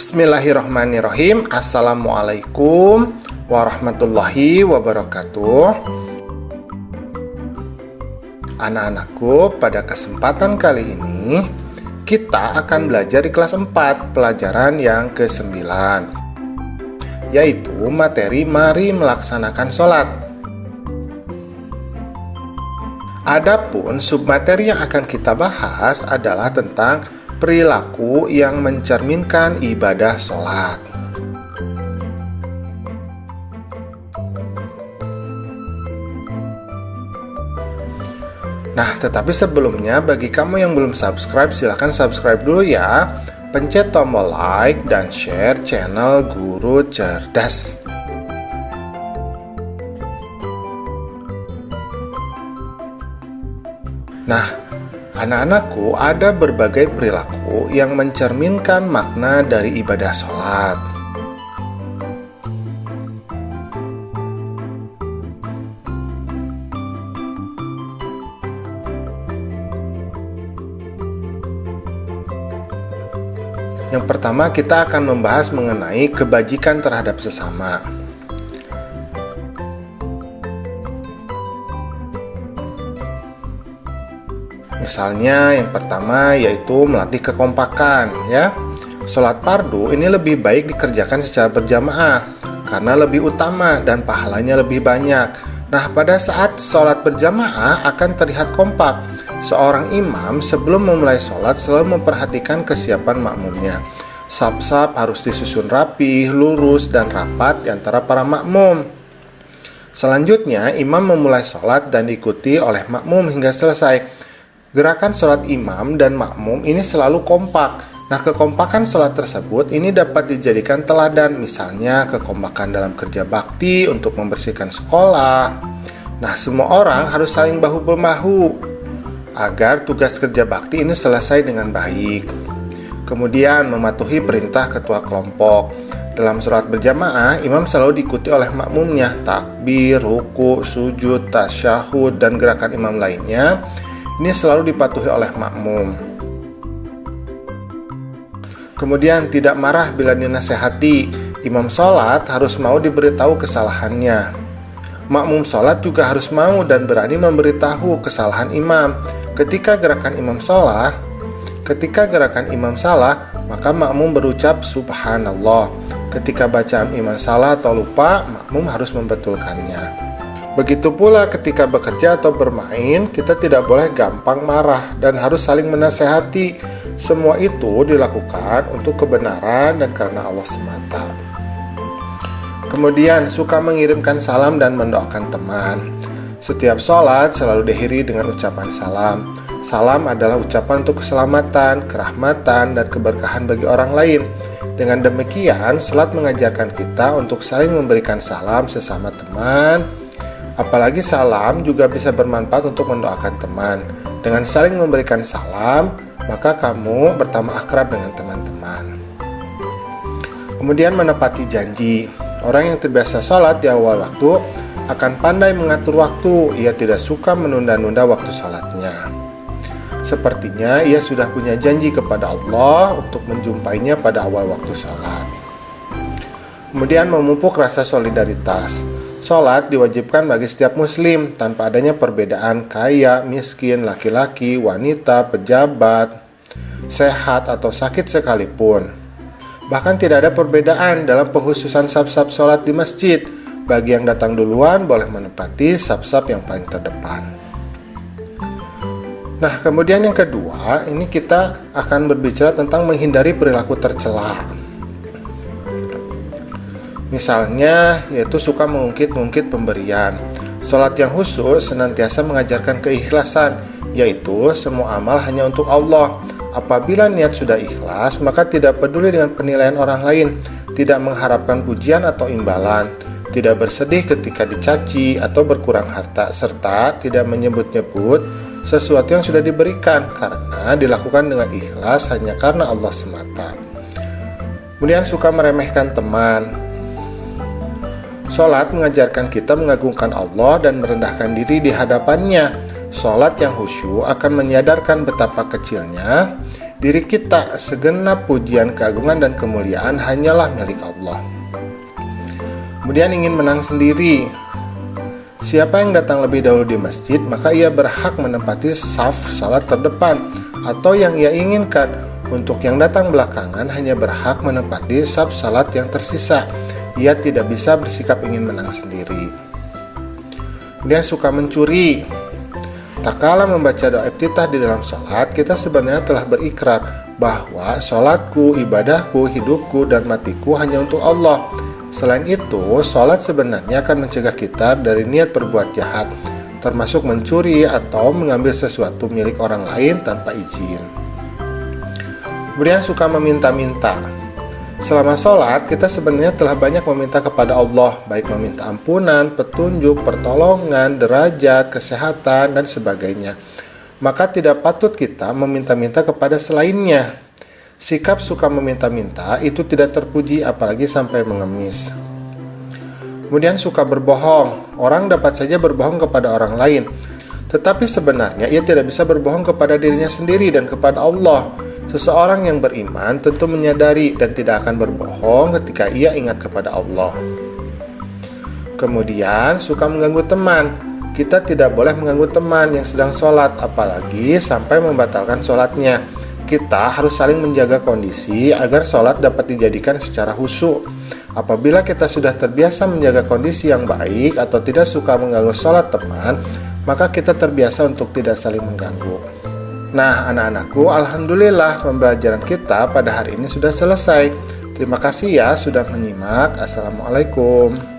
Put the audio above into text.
Bismillahirrahmanirrahim. Assalamualaikum warahmatullahi wabarakatuh. Anak-anakku, pada kesempatan kali ini kita akan belajar di kelas 4, pelajaran yang ke-9, yaitu materi mari melaksanakan sholat. Adapun submateri yang akan kita bahas adalah tentang perilaku yang mencerminkan ibadah sholat. Nah, tetapi sebelumnya bagi kamu yang belum subscribe, silahkan subscribe dulu ya. Pencet tombol like dan share channel Guru Cerdas. Nah, anak-anakku, ada berbagai perilaku yang mencerminkan makna dari ibadah sholat. Yang pertama, kita akan membahas mengenai kebajikan terhadap sesama. Misalnya yang pertama yaitu melatih kekompakan ya. Sholat fardu ini lebih baik dikerjakan secara berjamaah karena lebih utama dan pahalanya lebih banyak. Nah, pada saat sholat berjamaah akan terlihat kompak. Seorang imam sebelum memulai sholat selalu memperhatikan kesiapan makmumnya. Saf-saf harus disusun rapi, lurus, dan rapat di antara para makmum. Selanjutnya, imam memulai sholat dan diikuti oleh makmum hingga selesai. Gerakan sholat imam dan makmum ini selalu kompak. Nah, kekompakan sholat tersebut ini dapat dijadikan teladan, misalnya kekompakan dalam kerja bakti untuk membersihkan sekolah. Nah, semua orang harus saling bahu-membahu agar tugas kerja bakti ini selesai dengan baik. Kemudian, mematuhi perintah ketua kelompok. Dalam sholat berjamaah, imam selalu diikuti oleh makmumnya. Takbir, ruku, sujud, tasyahud, dan gerakan imam lainnya ini selalu dipatuhi oleh makmum. Kemudian, tidak marah bila dinasehati. Imam sholat harus mau diberitahu kesalahannya. Makmum sholat juga harus mau dan berani memberitahu kesalahan imam. Ketika gerakan imam salah, maka makmum berucap subhanallah. Ketika bacaan imam salah atau lupa, makmum harus membetulkannya. Begitu pula ketika bekerja atau bermain, kita tidak boleh gampang marah dan harus saling menasehati. Semua itu dilakukan untuk kebenaran dan karena Allah semata. Kemudian, suka mengirimkan salam dan mendoakan teman. Setiap sholat selalu diakhiri dengan ucapan salam. Salam adalah ucapan untuk keselamatan, kerahmatan, dan keberkahan bagi orang lain. Dengan demikian, sholat mengajarkan kita untuk saling memberikan salam sesama teman. Apalagi salam juga bisa bermanfaat untuk mendoakan teman. Dengan saling memberikan salam, maka kamu bertambah akrab dengan teman-teman. Kemudian, menepati janji. Orang yang terbiasa sholat di awal waktu akan pandai mengatur waktu. Ia tidak suka menunda-nunda waktu sholatnya. Sepertinya ia sudah punya janji kepada Allah untuk menjumpainya pada awal waktu sholat. Kemudian, memupuk rasa solidaritas. Sholat diwajibkan bagi setiap muslim tanpa adanya perbedaan kaya, miskin, laki-laki, wanita, pejabat, sehat atau sakit sekalipun. Bahkan tidak ada perbedaan dalam pengkhususan saf-saf sholat di masjid. Bagi yang datang duluan boleh menempati saf-saf yang paling terdepan. Nah, kemudian yang kedua, ini kita akan berbicara tentang menghindari perilaku tercela. Misalnya, yaitu suka mengungkit-ungkit pemberian. Sholat yang khusyuk senantiasa mengajarkan keikhlasan, yaitu semua amal hanya untuk Allah. Apabila niat sudah ikhlas, maka tidak peduli dengan penilaian orang lain, tidak mengharapkan pujian atau imbalan, tidak bersedih ketika dicaci atau berkurang harta, serta tidak menyebut-nyebut sesuatu yang sudah diberikan karena dilakukan dengan ikhlas hanya karena Allah semata. Kemudian, suka meremehkan teman. Sholat mengajarkan kita mengagungkan Allah dan merendahkan diri di hadapannya. Sholat yang khusyuk akan menyadarkan betapa kecilnya diri kita, segenap pujian, keagungan, dan kemuliaan hanyalah milik Allah. Kemudian ingin menang sendiri. Siapa yang datang lebih dahulu di masjid, maka ia berhak menempati saf salat terdepan. Atau yang ia inginkan, untuk yang datang belakangan hanya berhak menempati saf salat yang tersisa. Ia tidak bisa bersikap ingin menang sendiri. Kemudian suka mencuri. Tak kalah membaca doa iftitah di dalam salat, kita sebenarnya telah berikrar bahwa salatku, ibadahku, hidupku, dan matiku hanya untuk Allah. Selain itu, salat sebenarnya akan mencegah kita dari niat berbuat jahat, termasuk mencuri atau mengambil sesuatu milik orang lain tanpa izin. Kemudian suka meminta-minta. Selama salat, kita sebenarnya telah banyak meminta kepada Allah, baik meminta ampunan, petunjuk, pertolongan, derajat, kesehatan, dan sebagainya. Maka tidak patut kita meminta-minta kepada selainnya. Sikap suka meminta-minta itu tidak terpuji, apalagi sampai mengemis. Kemudian suka berbohong. Orang dapat saja berbohong kepada orang lain, tetapi sebenarnya ia tidak bisa berbohong kepada dirinya sendiri dan kepada Allah. Seseorang yang beriman tentu menyadari dan tidak akan berbohong ketika ia ingat kepada Allah. Kemudian suka mengganggu teman. Kita tidak boleh mengganggu teman yang sedang sholat, apalagi sampai membatalkan sholatnya. Kita harus saling menjaga kondisi agar sholat dapat dijadikan secara khusyuk. Apabila kita sudah terbiasa menjaga kondisi yang baik atau tidak suka mengganggu sholat teman, maka kita terbiasa untuk tidak saling mengganggu. Nah, anak-anakku, alhamdulillah pembelajaran kita pada hari ini sudah selesai. Terima kasih ya sudah menyimak. Assalamualaikum.